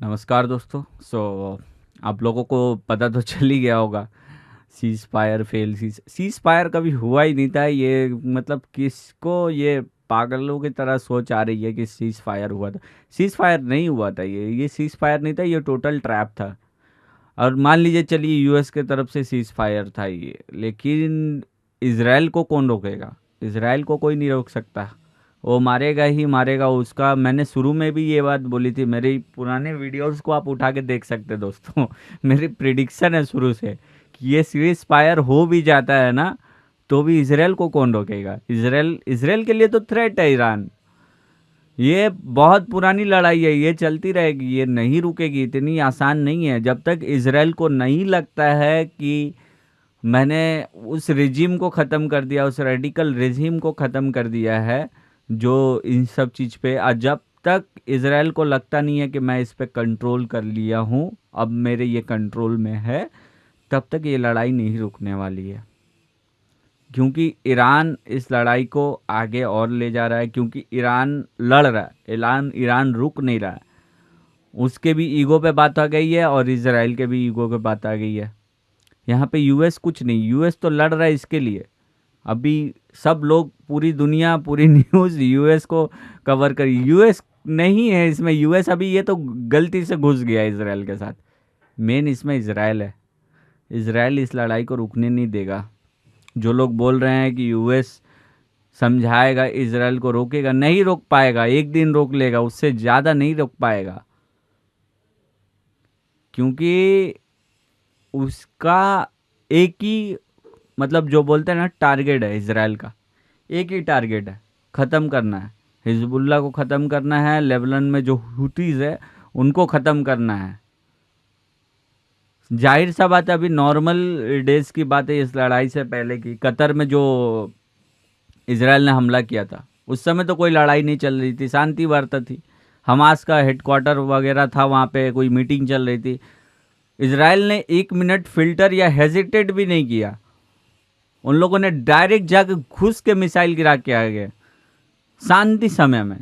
नमस्कार दोस्तों। आप लोगों को पता तो चल ही गया होगा, cease fire fail. Cease fire कभी हुआ ही नहीं था। ये मतलब किसको ये पागलों की तरह सोच आ रही है कि सीज फायर हुआ था। सीज फायर नहीं हुआ था। ये सीज फायर नहीं था, ये टोटल ट्रैप था। और मान लीजिए चलिए यूएस के तरफ से सीज फायर था ये, लेकिन इसराइल को कौन रोकेगा? इसराइल को कोई नहीं रोक सकता। वो मारेगा ही मारेगा। उसका मैंने शुरू में भी ये बात बोली थी। मेरे पुराने वीडियोस को आप उठा के देख सकते हैं दोस्तों। मेरी प्रिडिक्शन है शुरू से कि ये सीज फायर हो भी जाता है ना, तो भी इसराइल को कौन रोकेगा? इसराइल इसराइल के लिए तो थ्रेट है ईरान। ये बहुत पुरानी लड़ाई है, ये चलती रहेगी, ये नहीं रुकेगी। इतनी आसान नहीं है। जब तक इसराइल को नहीं लगता है कि मैंने उस रिजीम को ख़त्म कर दिया, उस रेडिकल रिजीम को ख़त्म कर दिया है जो इन सब चीज़ पे, जब तक इसराइल को लगता नहीं है कि मैं इस पे कंट्रोल कर लिया हूँ, अब मेरे ये कंट्रोल में है, तब तक ये लड़ाई नहीं रुकने वाली है। क्योंकि ईरान इस लड़ाई को आगे और ले जा रहा है, क्योंकि ईरान लड़ रहा है। ईरान रुक नहीं रहा है। उसके भी ईगो पे बात आ गई है और इसराइल के भी ईगो पे बात आ गई है। यहाँ पे यूएस कुछ नहीं, यूएस तो लड़ रहा है इसके लिए। अभी सब लोग, पूरी दुनिया, पूरी न्यूज़ यूएस को कवर कर, यूएस नहीं है इसमें। यूएस अभी ये तो गलती से घुस गया इसराइल के साथ। मेन इसमें इसराइल है। इसराइल इस लड़ाई को रुकने नहीं देगा। जो लोग बोल रहे हैं कि यूएस समझाएगा, इसराइल को रोकेगा, नहीं रोक पाएगा। एक दिन रोक लेगा, उससे ज़्यादा नहीं रोक पाएगा। क्योंकि उसका एक ही, मतलब जो बोलते हैं ना, टारगेट है इसराइल का। एक ही टारगेट है, ख़त्म करना है। हिजबुल्ला को ख़त्म करना है। लेबनान में जो हुतीज़ है उनको ख़त्म करना है। जाहिर सा बात है, अभी नॉर्मल डेज की बात है। इस लड़ाई से पहले की कतर में जो इसराइल ने हमला किया था, उस समय तो कोई लड़ाई नहीं चल रही थी, शांति वार्ता थी। हमास का हेडक्वार्टर वगैरह था, वहाँ पे कोई मीटिंग चल रही थी। इसराइल ने एक मिनट फिल्टर या हेजिटेट भी नहीं किया। उन लोगों ने डायरेक्ट जाकर घुस के मिसाइल गिरा के आ गए शांति समय में।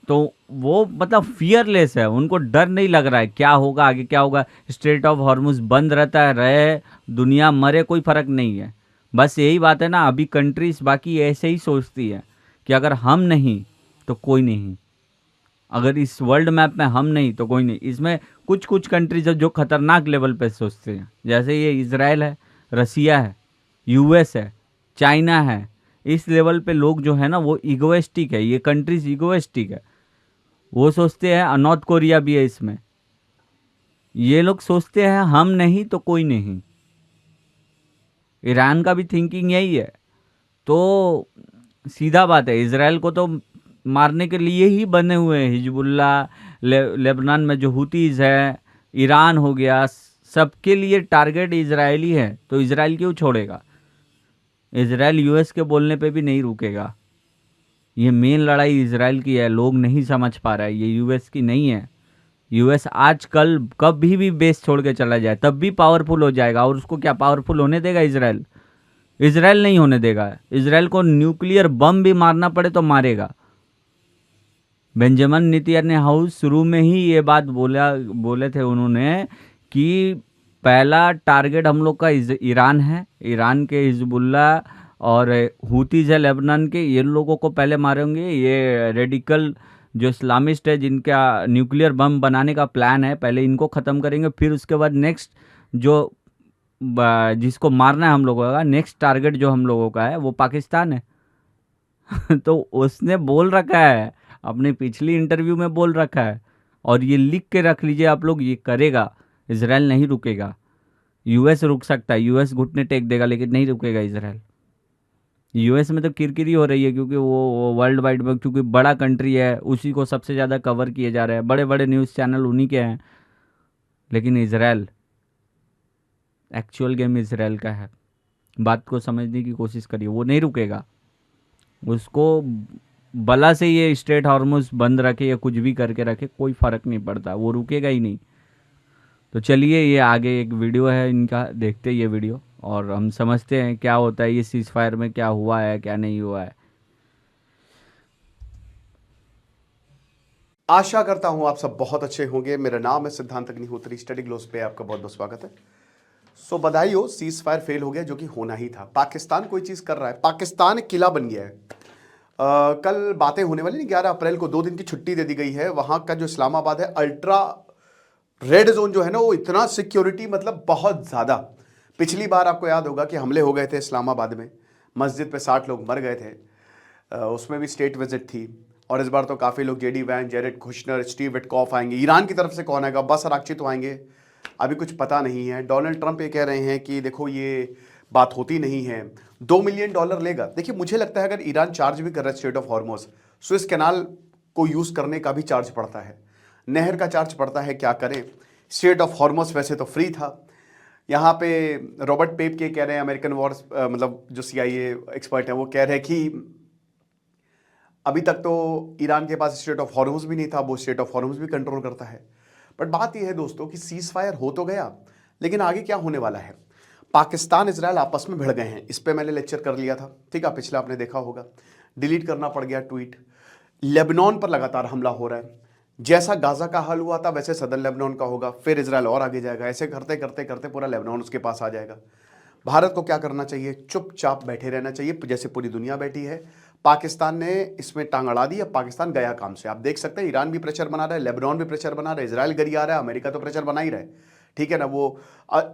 तो वो मतलब फियरलेस है, उनको डर नहीं लग रहा है क्या होगा आगे, क्या होगा। स्ट्रेट ऑफ हॉर्मुज बंद रहता है, रहे दुनिया मरे, कोई फर्क नहीं है। बस यही बात है ना, अभी कंट्रीज बाकी ऐसे ही सोचती है कि अगर हम नहीं तो कोई नहीं। अगर इस वर्ल्ड मैप में हम नहीं तो कोई नहीं। इसमें कुछ कुछ कंट्रीज है जो खतरनाक लेवल पे सोचते हैं, जैसे ये इसराइल है, रसिया है, यूएस है, चाइना है। इस लेवल पे लोग जो है ना, वो इगोइस्टिक है। ये कंट्रीज इगोइस्टिक है। वो सोचते हैं, नॉर्थ कोरिया भी है इसमें। ये लोग सोचते हैं हम नहीं तो कोई नहीं। ईरान का भी थिंकिंग यही है। तो सीधा बात है, इसराइल को तो मारने के लिए ही बने हुए हैं। हिजबुल्ला, लेबनान में जो हुतीज है, ईरान हो गया, सबके लिए टारगेट इजरायली है। तो इसराइल क्यों छोड़ेगा? इसराइल यूएस के बोलने पे भी नहीं रुकेगा। ये मेन लड़ाई इसराइल की है। लोग नहीं समझ पा रहा है, ये यूएस की नहीं है। यूएस आज कल कभी भी बेस छोड़ के चला जाए तब भी पावरफुल हो जाएगा। और उसको क्या पावरफुल होने देगा इसराइल? इसराइल नहीं होने देगा। इसराइल को न्यूक्लियर बम भी मारना पड़े तो मारेगा। बेंजामिन नेतन्याहू शुरू में ही ये बात बोले थे उन्होंने कि पहला टारगेट हम लोग का ईरान है। ईरान के हिजबुल्ला और हुतीज है लेबनान के, ये लोगों को पहले मारेंगे। ये रेडिकल जो इस्लामिस्ट है, जिनका न्यूक्लियर बम बनाने का प्लान है, पहले इनको ख़त्म करेंगे। फिर उसके बाद नेक्स्ट जो जिसको मारना है हम लोगों का, नेक्स्ट टारगेट जो हम लोगों का है वो पाकिस्तान है। तो उसने बोल रखा है, अपने पिछली इंटरव्यू में बोल रखा है, और ये लिख के रख लीजिए आप लोग, ये करेगा। इसराइल नहीं रुकेगा। यूएस रुक सकता है, यूएस घुटने टेक देगा, लेकिन नहीं रुकेगा इसराइल। यूएस में तो किरकिरी हो रही है, क्योंकि वो वर्ल्ड वाइड में, क्योंकि बड़ा कंट्री है, उसी को सबसे ज़्यादा कवर किए जा रहे हैं, बड़े बड़े न्यूज़ चैनल उन्हीं के हैं। लेकिन इसराइल, एक्चुअल गेम इसराइल का है। बात को समझने की कोशिश करिए, वो नहीं रुकेगा। उसको बला से ये स्ट्रेट हार्मोस बंद रखे या कुछ भी करके रखे, कोई फ़र्क नहीं पड़ता, वो रुकेगा ही नहीं। तो चलिए, ये आगे एक वीडियो है इनका, देखते हैं ये वीडियो और हम समझते हैं क्या होता है, ये सीज फायर में क्या हुआ है क्या नहीं हुआ है। आशा करता हूं आप सब बहुत अच्छे होंगे। मेरा नाम है सिद्धांत अग्निहोत्री, स्टडी ग्लोस पे आपका बहुत बहुत स्वागत है। सो बधाई हो, सीज फायर फेल हो गया जो कि होना ही था। पाकिस्तान कोई चीज कर रहा है, पाकिस्तान एक किला बन गया है। कल बातें होने वाली नहीं, 11 अप्रैल को 2 दिन की छुट्टी दे दी गई है। वहां का जो इस्लामाबाद है, अल्ट्रा रेड जोन जो है ना, वो इतना सिक्योरिटी मतलब बहुत ज्यादा। पिछली बार आपको याद होगा कि हमले हो गए थे इस्लामाबाद में, मस्जिद पे 60 लोग मर गए थे। उसमें भी स्टेट विजिट थी। और इस बार तो काफ़ी लोग, JD Vance, Jared Kushner, Steve Witkoff आएंगे। ईरान की तरफ से कौन आएगा, अब्बास अराक्ची तो आएंगे, अभी कुछ पता नहीं है। डोनाल्ड ट्रंप ये कह रहे हैं कि देखो ये बात होती नहीं है, $2 मिलियन लेगा। देखिए मुझे लगता है अगर ईरान चार्ज भी कर रहा है straight of Hormuz, Swiss canal को यूज़ करने का भी चार्ज पड़ता है, नहर का चार्ज पड़ता है, क्या करें। स्ट्रेट ऑफ हॉर्मोज वैसे तो फ्री था। यहाँ पे रॉबर्ट पेप के कह रहे हैं, अमेरिकन वॉर मतलब जो CIA एक्सपर्ट हैं, वो कह रहे हैं कि अभी तक तो ईरान के पास स्ट्रेट ऑफ हॉर्मुज भी नहीं था, वो स्ट्रेट ऑफ हॉर्मुज भी कंट्रोल करता है। बट बात यह है दोस्तों कि सीज फायर हो तो गया, लेकिन आगे क्या होने वाला है। पाकिस्तान इजराइल आपस में भिड़ गए हैं, इस पर मैंने लेक्चर कर लिया था, ठीक है, पिछला आपने देखा होगा। डिलीट करना पड़ गया ट्वीट। लेबनान पर लगातार हमला हो रहा है, जैसा गाजा का हाल हुआ था वैसे सदर लेबनान का होगा, फिर इजराइल और आगे जाएगा, ऐसे करते करते करते पूरा लेबनान उसके पास आ जाएगा। भारत को क्या करना चाहिए, चुपचाप बैठे रहना चाहिए जैसे पूरी दुनिया बैठी है। पाकिस्तान ने इसमें टांग अड़ा दी, अब पाकिस्तान गया काम से। आप देख सकते हैं ईरान भी प्रेशर बना रहा है, लेबनान भी प्रेशर बना रहा है, इजराइल गरी आ रहा है, अमेरिका तो प्रेशर बना ही रहा है, ठीक है ना। वो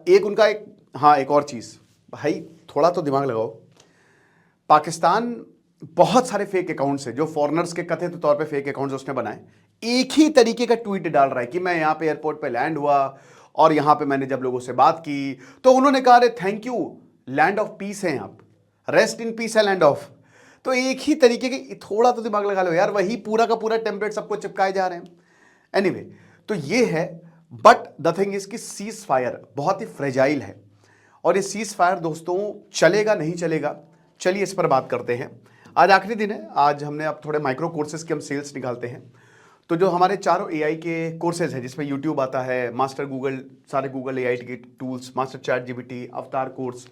एक उनका एक, हाँ एक और चीज़ भाई, थोड़ा तो दिमाग लगाओ। पाकिस्तान बहुत सारे फेक अकाउंट्स है जो फॉरेनर्स के कथित तौर पे फेक अकाउंट्स उसने बनाए, एक ही तरीके का ट्वीट डाल रहा है कि मैं यहाँ पे एयरपोर्ट पे लैंड हुआ और यहाँ पे मैंने जब लोगों से बात की तो उन्होंने कहा, अरे thank you, land of peace है आप, रेस्ट इन पीस है लैंड ऑफ। तो एक ही तरीके के, थोड़ा तो दिमाग लगा लो यार, वही पूरा का पूरा टेम्पलेट सबको चिपकाए जा रहे हैं। एनीवे तो ये है। बट द थिंग इज कि सीज फायर बहुत ही फ्रेजाइल है, और ये सीज फायर दोस्तों चलेगा नहीं चलेगा, चलिए इस पर बात करते हैं। आज आखिरी दिन है, आज हमने अब थोड़े माइक्रो कोर्सेज के हम सेल्स निकालते हैं। तो जो हमारे चारों AI के कोर्सेज हैं, जिसमें YouTube आता है, मास्टर गूगल, सारे गूगल AI के टूल्स, मास्टर चैट GPT, अवतार कोर्स,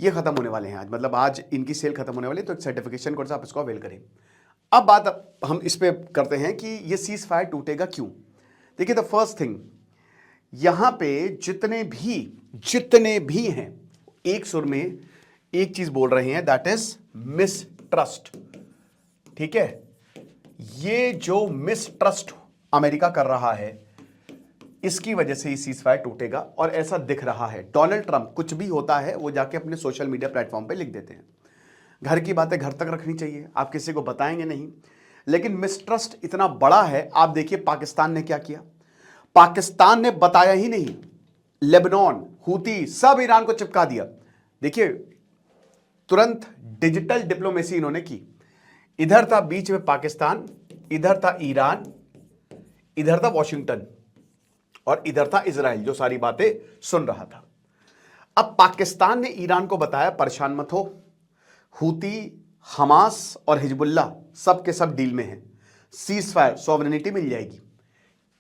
ये खत्म होने वाले हैं आज, मतलब आज इनकी सेल खत्म होने वाली है। तो एक सर्टिफिकेशन कोर्स आप इसको अवेल करें। अब बात हम इस पे करते हैं कि ये सीज फायर टूटेगा क्यों। देखिए द फर्स्ट थिंग, यहां पे जितने भी हैं एक सुर में एक चीज बोल रहे हैं, दैट इज मिसट्रस्ट, ठीक है। ये जो मिसट्रस्ट अमेरिका कर रहा है, इसकी वजह से ये सीज फायर टूटेगा, और ऐसा दिख रहा है। डोनाल्ड ट्रंप कुछ भी होता है वो जाके अपने सोशल मीडिया प्लेटफॉर्म पे लिख देते हैं। घर की बातें घर तक रखनी चाहिए, आप किसी को बताएंगे नहीं। लेकिन मिसट्रस्ट इतना बड़ा है, आप देखिए पाकिस्तान ने क्या किया। पाकिस्तान ने बताया ही नहीं, लेबनान, हूती, सब ईरान को चिपका दिया। देखिए तुरंत डिजिटल डिप्लोमेसी इन्होंने की। इधर था बीच में पाकिस्तान, इधर था ईरान, इधर था वॉशिंगटन, और इधर था इजराइल जो सारी बातें सुन रहा था। अब पाकिस्तान ने ईरान को बताया परेशान मत हो, हूती, हमास और हिजबुल्लाह सब के सब डील में हैं, सीज फायर, सॉवरेनिटी मिल जाएगी।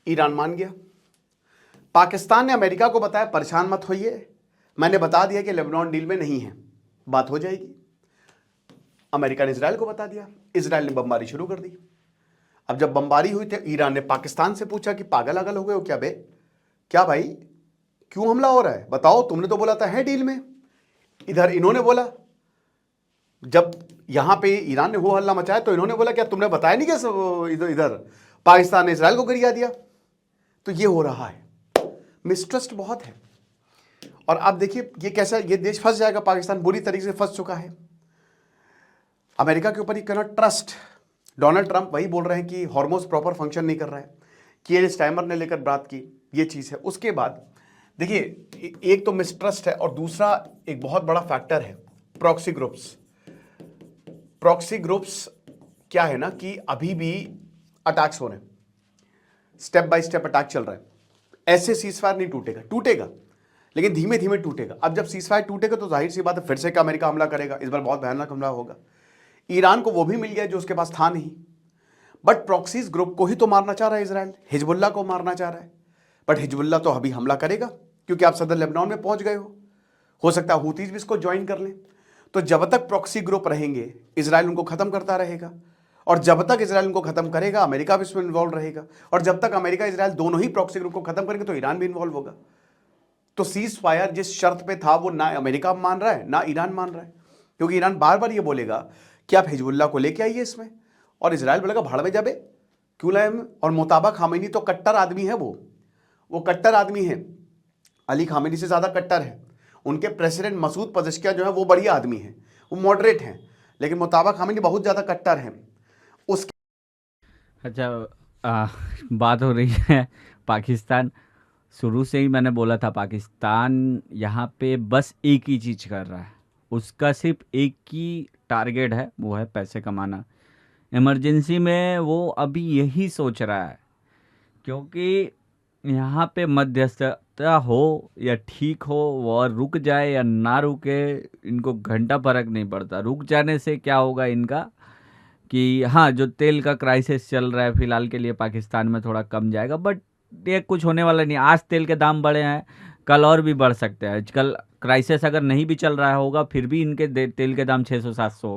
ईरान मान गया। पाकिस्तान ने अमेरिका को बताया परेशान मत होइए, मैंने बता दिया कि लेबनान डील में नहीं है, बात हो जाएगी। अमेरिका ने इजराइल को बता दिया, इजराइल ने बमबारी शुरू कर दी। अब जब बमबारी हुई तो ईरान ने पाकिस्तान से पूछा कि पागल अगल हो गए हो क्या बे, क्या भाई क्यों हमला हो रहा है, बताओ, तुमने तो बोला था है डील में। इधर इन्होंने बोला, जब यहां पे ईरान ने हो हल्ला मचाया तो इन्होंने बोला क्या तुमने बताया नहीं क्या, इधर पाकिस्तान ने इजराइल को गिरा दिया। तो ये हो रहा है, मिसट्रस्ट बहुत है। और आप देखिए ये कैसा, ये देश फंस जाएगा, पाकिस्तान बुरी तरीके से फंस चुका है। अमेरिका के ऊपर ही कैनॉट ट्रस्ट। डोनाल्ड ट्रंप वही बोल रहे हैं कि हॉर्मोज प्रॉपर फंक्शन नहीं कर रहा है, कि स्टाइमर ने लेकर बात की, ये चीज़ है। उसके बाद देखिए एक तो मिसट्रस्ट है, और दूसरा एक बहुत बड़ा फैक्टर है प्रॉक्सी ग्रुप्स। प्रॉक्सी ग्रुप्स क्या है ना, कि अभी भी अटैक्स हो रहे हैं, स्टेप बाय स्टेप अटैक चल रहा है। ऐसे सीजफायर नहीं टूटेगा, टूटेगा लेकिन धीमे धीमे टूटेगा। अब जब सीजफायर टूटेगा तो जाहिर सी बात है फिर से अमेरिका हमला करेगा, इस बार बहुत भयानक हमला होगा। ईरान को वो भी मिल गया जो उसके पास था नहीं। बट प्रॉक्सीज ग्रुप को ही तो मारना चाह रहा है इजराइल, हिजबुल्लाह को मारना चाह रहा है। बट हिजबुल्लाह तो अभी हमला करेगा क्योंकि आप सदर लेबनान में पहुंच गए हो सकता है हूतीज भी इसको ज्वाइन कर लें। तो जब तक प्रॉक्सी ग्रुप रहेंगे इजराइल उनको खत्म करता रहेगा, और जब तक इसराइल इनको खत्म करेगा अमेरिका भी इसमें इन्वॉल्व रहेगा, और जब तक अमेरिका इसराइल दोनों ही प्रॉक्सी ग्रुप को खत्म करेंगे तो ईरान भी इन्वॉल्व होगा। तो सीज फायर जिस शर्त पे था वो ना अमेरिका मान रहा है ना ईरान मान रहा है, क्योंकि ईरान बार बार ये बोलेगा कि आप हिजबुल्लाह को लेके आइए इसमें, और इसराइल बोलेगा भाड़ में जाबे क्यों लाए हम। और मुताबा खामेनी तो कट्टर आदमी है, वो कट्टर आदमी है, अली खामेनी से ज़्यादा कट्टर है। उनके प्रेसिडेंट मसूद पज़ेश्कियान जो है वो बढ़िया आदमी है, वो मॉडरेट हैं, लेकिन मुताबा खामेनी बहुत ज़्यादा कट्टर हैं। उसके अच्छा, बात हो रही है पाकिस्तान। शुरू से ही मैंने बोला था पाकिस्तान यहाँ पे बस एक ही चीज़ कर रहा है, उसका सिर्फ एक ही टारगेट है, वो है पैसे कमाना। इमरजेंसी में वो अभी यही सोच रहा है, क्योंकि यहाँ पे मध्यस्थता हो या ठीक हो, वॉर रुक जाए या ना रुके, इनको घंटा फर्क नहीं पड़ता। रुक जाने से क्या होगा इनका कि हाँ, जो तेल का क्राइसिस चल रहा है फिलहाल के लिए पाकिस्तान में थोड़ा कम जाएगा, बट ये कुछ होने वाला नहीं। आज तेल के दाम बढ़े हैं, कल और भी बढ़ सकते हैं। कल क्राइसिस अगर नहीं भी चल रहा होगा फिर भी इनके तेल के दाम 600-700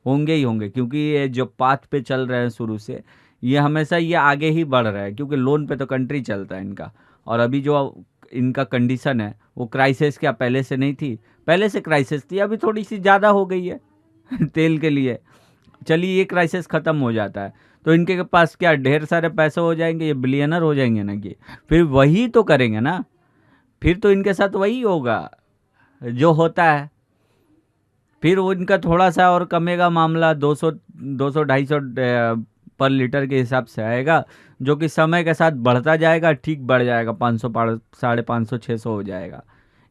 होंगे ही होंगे, क्योंकि ये जो पाथ पे चल रहे हैं शुरू से, ये हमेशा ये आगे ही बढ़ रहा है, क्योंकि लोन पे तो कंट्री चलता है इनका। और अभी जो इनका कंडीशन है वो क्राइसिस क्या पहले से नहीं थी, पहले से क्राइसिस थी, अभी थोड़ी सी ज़्यादा हो गई है तेल के लिए। चलिए ये क्राइसिस ख़त्म हो जाता है तो इनके पास क्या ढेर सारे पैसे हो जाएंगे, ये बिलियनर हो जाएंगे ना, कि फिर वही तो करेंगे ना, फिर तो इनके साथ वही होगा जो होता है। फिर वो इनका थोड़ा सा और कमेगा मामला, 200-250 पर लीटर के हिसाब से आएगा, जो कि समय के साथ बढ़ता जाएगा, ठीक बढ़ जाएगा, 500 550 600 हो जाएगा।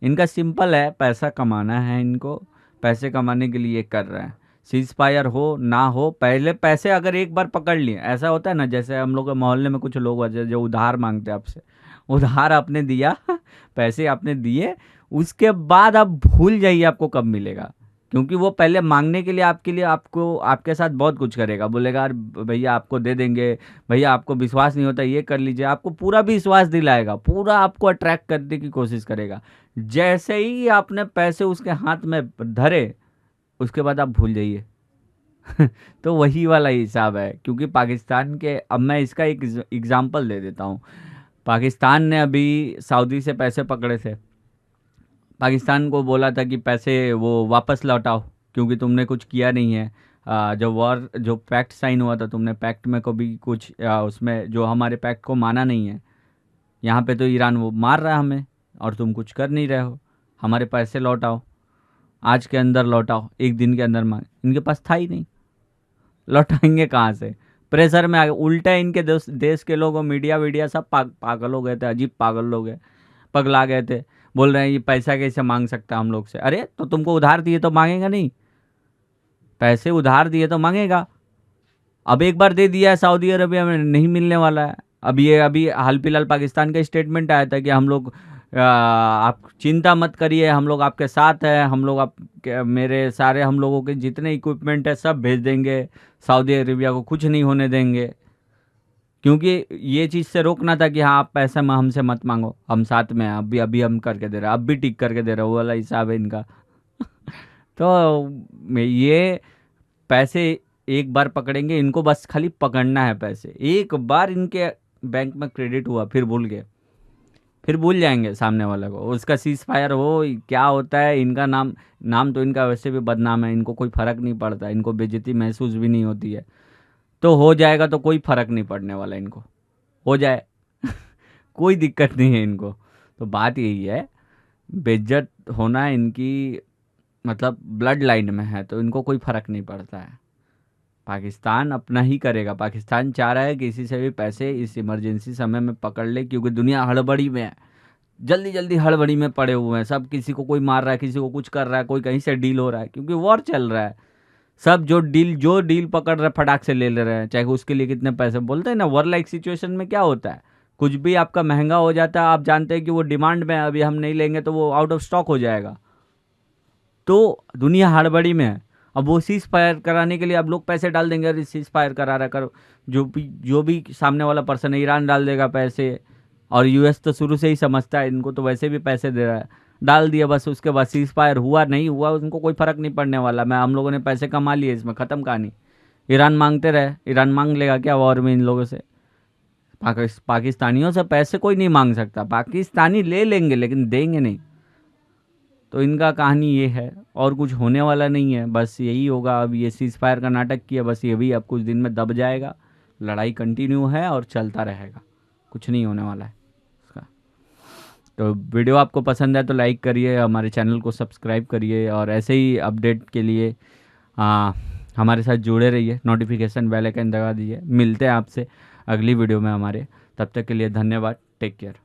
इनका सिंपल है, पैसा कमाना है इनको, पैसे कमाने के लिए कर रहे हैं। सीज फायर हो ना हो, पहले पैसे अगर एक बार पकड़ लिए, ऐसा होता है ना, जैसे हम लोग के मोहल्ले में कुछ लोग होते हैं जो उधार मांगते हैं आपसे, उधार आपने दिया पैसे आपने दिए, उसके बाद आप भूल जाइए आपको कब मिलेगा, क्योंकि वो पहले मांगने के लिए आपको आपके साथ बहुत कुछ करेगा, बोलेगा यार भैया आपको दे देंगे, भैया आपको विश्वास नहीं होता ये कर लीजिए, आपको पूरा विश्वास दिलाएगा, पूरा आपको अट्रैक्ट करने की कोशिश करेगा। जैसे ही आपने पैसे उसके हाथ में धरे उसके बाद आप भूल जाइए तो वही वाला हिसाब है। क्योंकि पाकिस्तान के, अब मैं इसका एक एग्जांपल दे देता हूँ। पाकिस्तान ने अभी सऊदी से पैसे पकड़े थे, पाकिस्तान को बोला था कि पैसे वो वापस लौटाओ क्योंकि तुमने कुछ किया नहीं है। जो पैक्ट साइन हुआ था, तुमने पैक्ट में कभी कुछ उसमें जो हमारे पैक्ट को माना नहीं है, यहाँ पे तो ईरान वो मार रहा है हमें और तुम कुछ कर नहीं रहे हो, हमारे पैसे लौटाओ, आज के अंदर लौटाओ, एक दिन के अंदर मांग। इनके पास था ही नहीं, लौटाएंगे कहाँ से? प्रेशर में आ गए। उल्टा इनके देश के लोग, मीडिया सब पागल हो गए थे, अजीब पागल लोग हैं, पगला गए थे, बोल रहे हैं ये पैसा कैसे मांग सकता है हम लोग से। अरे तो तुमको उधार दिए तो मांगेगा नहीं? पैसे उधार दिए तो मांगेगा। अब एक बार दे दिया है सऊदी अरबिया में, नहीं मिलने वाला है। अभी हाल फिलहाल पाकिस्तान का स्टेटमेंट आया था कि हम लोग आप चिंता मत करिए, हम लोग आपके साथ हैं, हम लोग मेरे सारे हम लोगों के जितने इक्विपमेंट है सब भेज देंगे, सऊदी अरेबिया को कुछ नहीं होने देंगे, क्योंकि ये चीज़ से रोकना था कि हाँ आप पैसे हमसे मत मांगो, हम साथ में हैं, अभी हम करके दे रहे हैं, अब भी ठीक करके दे रहे हैं, वो वाला हिसाब है इनका तो ये पैसे एक बार पकड़ेंगे, इनको बस खाली पकड़ना है पैसे। एक बार इनके बैंक में क्रेडिट हुआ फिर भूल गए, फिर भूल जाएंगे सामने वाले को। उसका सीज फायर हो क्या होता है, इनका नाम तो इनका वैसे भी बदनाम है, इनको कोई फ़र्क नहीं पड़ता, इनको बेइज्जती महसूस भी नहीं होती है, तो हो जाएगा तो कोई फ़र्क नहीं पड़ने वाला, इनको हो जाए कोई दिक्कत नहीं है इनको। तो बात यही है, बेइज्जत होना इनकी मतलब ब्लड लाइन में है, तो इनको कोई फ़र्क नहीं पड़ता है। पाकिस्तान अपना ही करेगा, पाकिस्तान चाह रहा है कि किसी से भी पैसे इस इमरजेंसी समय में पकड़ ले, क्योंकि दुनिया हड़बड़ी में है, जल्दी जल्दी हड़बड़ी में पड़े हुए हैं सब, किसी को कोई मार रहा है, किसी को कुछ कर रहा है, कोई कहीं से डील हो रहा है, क्योंकि वॉर चल रहा है। सब जो डील पकड़ रहे फटाक से ले रहे हैं, चाहे उसके लिए कितने पैसे। बोलते हैं ना वॉर लाइक सिचुएशन में क्या होता है, कुछ भी आपका महंगा हो जाता है, आप जानते हैं कि वो डिमांड में है, अभी हम नहीं लेंगे तो वो आउट ऑफ स्टॉक हो जाएगा, तो दुनिया हड़बड़ी में है। अब वो सीज फायर कराने के लिए अब लोग पैसे डाल देंगे, अरे सीज फायर करा रहा करो, जो भी सामने वाला पर्सन है, ईरान डाल देगा पैसे, और यूएस तो शुरू से ही समझता है, इनको तो वैसे भी पैसे दे रहा है, डाल दिया बस। उसके बाद सीज फायर हुआ नहीं हुआ उनको कोई फ़र्क नहीं पड़ने वाला, हम लोगों ने पैसे कमा लिए, इसमें ख़त्म कहानी। ईरान मांगते रहे, ईरान मांग लेगा क्या वॉर में इन लोगों से? पाकिस्तानियों से पैसे कोई नहीं मांग सकता, पाकिस्तानी ले लेंगे लेकिन देंगे नहीं। तो इनका कहानी ये है, और कुछ होने वाला नहीं है, बस यही होगा। अब ये सीज फायर का नाटक किया, बस ये भी अब कुछ दिन में दब जाएगा। लड़ाई कंटिन्यू है और चलता रहेगा, कुछ नहीं होने वाला है इसका। तो वीडियो आपको पसंद है तो लाइक करिए, हमारे चैनल को सब्सक्राइब करिए, और ऐसे ही अपडेट के लिए हमारे साथ जुड़े रहिए, नोटिफिकेशन बेल आइकन दबा दीजिए। मिलते हैं आपसे अगली वीडियो में हमारे, तब तक के लिए धन्यवाद, टेक केयर।